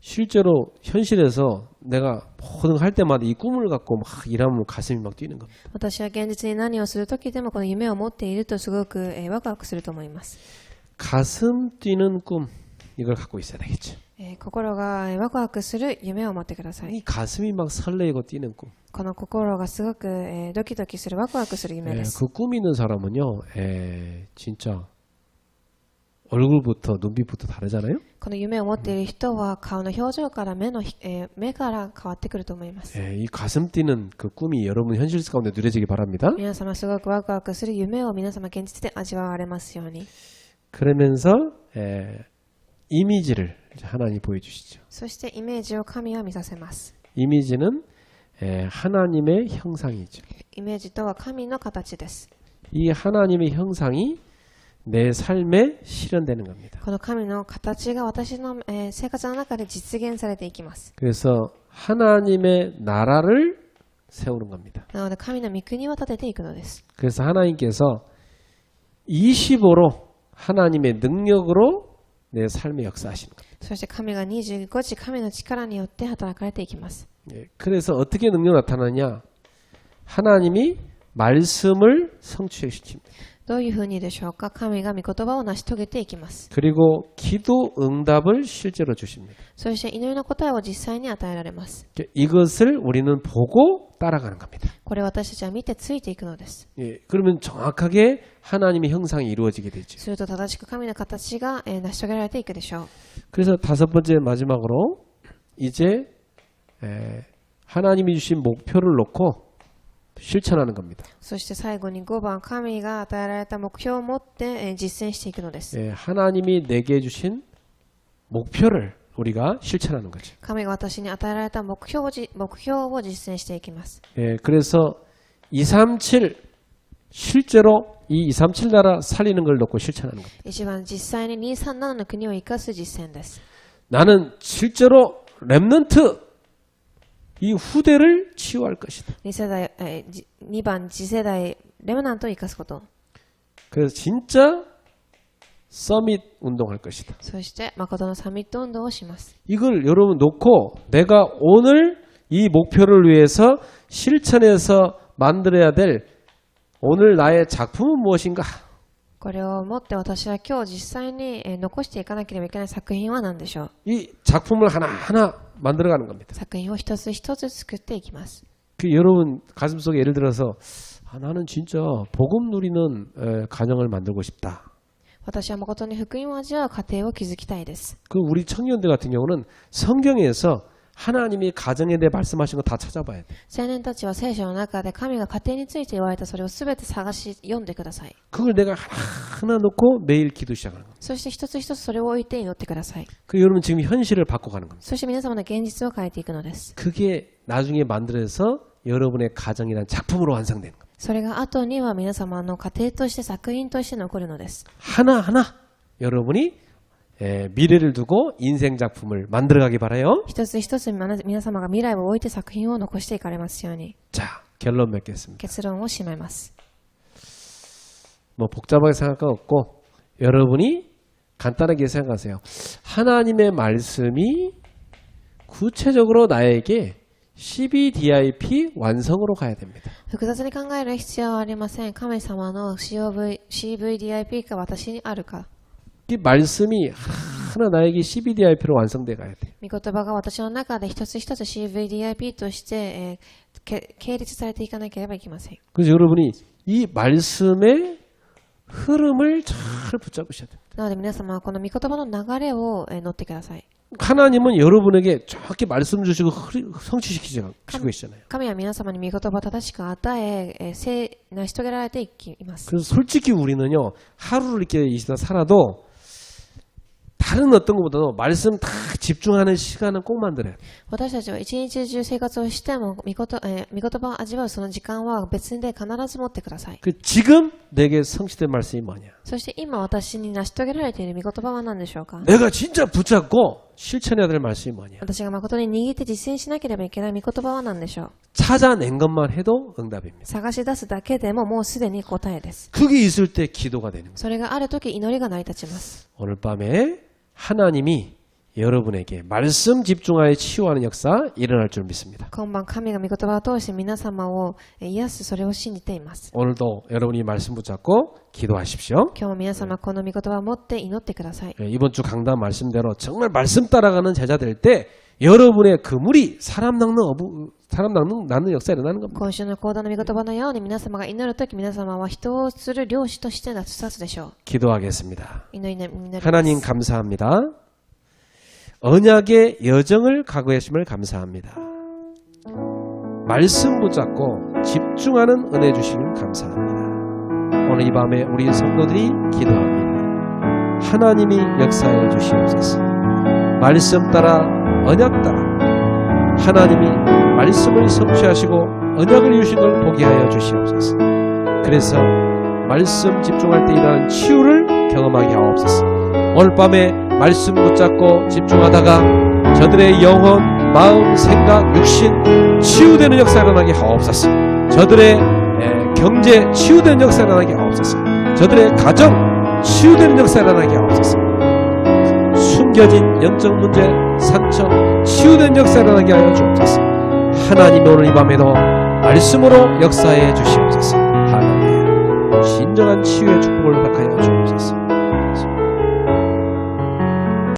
실제로 현실에서 내가 뭐든 할 때마다 이 꿈을 갖고 막 일하면 가슴이 막 뛰는 겁니다.
私は現実に何をするときでもこの夢を持っているとすごく、ワクワクすると思います。
가슴 뛰는 꿈 이걸 갖고 있어야 되겠죠.
心がワクワクする夢を持ってください。
이 가슴이 막 설레고 뛰는 꿈.
この心がすごく、ドキドキするワクワクする夢です。
그 꿈 있는 사람은요, 진짜 얼굴부터 눈빛부터 다르잖아요.
この夢を持っている人は顔の表情から目から変わってくると思います。
이 가슴 뛰는 그 꿈이 여러분 현실 가운데 누려지기 바랍니다.
皆様すごくワクワクする夢を皆様現実で味わわれますように。
그러면서 이미지를 하나님이 보여주시죠.
そしてイメージを神は見させます。
이미지는 하나님의 형상이죠.
イメージとは神の形です。
이 하나님의 형상이 내 삶에 실현되는 겁니다.
この神の形が私の、生活の中で実現されていきます。
그래서 하나님의 나라를 세우는 겁니다.
なので神の御国を立てていくのです。
그래서 하나님께서 25로 하나님의 능력으로 내 삶에 역사하시는 겁니다.
そして神が25時神の力によって働かれていきます。
그래서 어떻게 능력 나타나냐? 하나님이 말씀을 성취시킵니다.
どういうふうにでしょうか。神が御言葉を成し遂げていきます。
그리고 기도 응답을 실제로 주십니다.
そして祈りの答えを実際に与えられます。
이것을 우리는 보고 따라가는 겁니다.
これを私たちは見てついていくのです。
예, 그러면 정확하게 하나님의 형상이 이루어지게 되죠.
すると正しく神の形が成し遂げられていくでしょう。
그래서 다섯 번째 마지막으로 이제 하나님이 주신 목표를 놓고 실천하는 겁니다.
そして最後に5番、神が与えられた目標を持って実践していくのです。
예, 하나님이 내게 주신 목표를 우리가 실천하는 거죠.
神が私に与えられた目標を実践していきます。
예, 그래서 237 실제로 이 237 나라 살리는 걸 놓고 실천하는 겁니다.
一番実際に237の国を生かす実践です。
나는 실제로 렘넌트 이 후대를 치유할 것이다.
2番、次世代レムナントを生かすこと。
그래서 진짜 서밋 운동할 것이다.
そして誠のサミット運動をします。
이걸 여러분 놓고 내가 오늘 이 목표를 위해서 실천해서 만들어야 될 오늘 나의 작품은 무엇인가?
これをもって私は今日実際に残していかなければいけない作品は何でしょう。
이 작품을 하나하나 만들어가는 겁니다.
作品を一つ一つ作っていきます。
그 여러분 가슴속에 예를 들어서 나는 진짜 복음 누리는 가정을 만들고 싶다.
私は誠に福音を味わう家庭を築きたいです。
그 우리 청년들 같은 경우는 성경에서 하나님이 가정에 대해 말씀하신 거 다 찾아봐야 돼.
青年たちは聖書の中で神が家庭について言われたそれをすべて探し読んでください。
그걸 내가 하나 놓고 매일 기도 시작하는 거예요.
そして一つ一つそれを置いて祈ってください。
그 여러분 지금 현실을 바꿔가는 겁니다.
そして皆様の現実を変えていくのです。
그게 나중에 만들어서 여러분의 가정이란 작품으로 완성되는 겁니다.
それが後には皆様の家庭として作品として残るのです。
하나하나 여러분이 미래를 두고 인생 작품을 만들어가기 바라요.
一つ一つ皆様が未来を置いて作品を残していかれますように。
자, 결론 맺겠습니다.
結論を締めます。
뭐 복잡하게 생각할 거 없고 여러분이 간단하게 생각하세요. 하나님의 말씀이 구체적으로 나에게 CBDIP 완성으로 가야 됩니다.
複雑に考える必要はありません。神様の CVDIP が私にあるか。
이 말씀이 하나 나에게 CBDIP로 완성돼 가야 돼요.
御言葉が私の中で一つ一つ CVDIP として、系列されていかなければいけません。
그래서 여러분이 이 말씀의 흐름을 잘 붙잡으셔야 돼요.
なので皆様はこの御言葉の流れを乗ってください。
하나님은 여러분에게 정확히 말씀 주시고 성취시키고 계시잖아요.
神は皆様に御言葉を正しく与え、成し遂げられていきます。
그래서 솔직히 우리는요 하루를 이렇게 이 시대 살아도 다른 어떤 것보다도 말씀 다 집중하는 시간은 꼭 만들어야 돼요.
私たちは一日中生活をしても御言葉を味わうその時間は別で必ず持ってください。
그 지금 내게 성취된 말씀이 뭐냐?
そして今私に成し遂げられている御言葉は何でしょうか。
내가 진짜 붙잡고 실천해야 될 말씀이 뭐냐?
私が誠に握って実践しなければいけない御言葉は何でしょう。
찾아낸 것만 해도 응답입니다.
探し出すだけでももうすでに答えです。
그게 있을 때 기도가 되는 거예요.
それがあるとき祈りが成り立ちます。
오늘 밤에 하나님이 여러분에게 말씀 집중하여 치유하는 역사 일어날 줄 믿습니다.
今晩神が御言葉を通して皆様を癒すそれを信じています。
오늘도 여러분이 말씀 붙잡고 기도하십시오.
今日も皆様この御言葉を持って祈ってください。
이번 주 강단 말씀대로 정말 말씀 따라가는 제자 될 때 여러분의 그물이 사람 낚는 역사 일어나는 겁니다.
今週の講談の御言葉のように皆様が祈るとき皆様は人をする漁師として立つでしょう。
기도하겠습니다.
祈ります。
하나님 감사합니다. 언약의 여정을 각오하심을 감사합니다. 말씀 붙잡고 집중하는 은혜 주시면 감사합니다. 오늘 이 밤에 우리 성도들이 기도합니다. 하나님이 역사해 주시옵소서. 말씀 따라 언약 따라 하나님이 말씀을 성취하시고 언약을 이루신 걸 보게 하여 주시옵소서. 그래서 말씀 집중할 때 일어나는 치유를 경험하게 하옵소서. 오늘 밤에 말씀 붙잡고 집중하다가 저들의 영혼, 마음, 생각, 육신 치유되는 역사 일어나게 하옵소서. 저들의 경제 치유되는 역사 일어나게 하옵소서. 저들의 가정 치유되는 역사 일어나게 하옵소서. 숨겨진 영적 문제, 상처 치유된 역사 일어나게 하여 주옵소서. 하나님이 오늘 이 밤에도 말씀으로 역사해 주시옵소서. 할렐루야. 진정한 치유의 축복을 허락하여 주옵소서.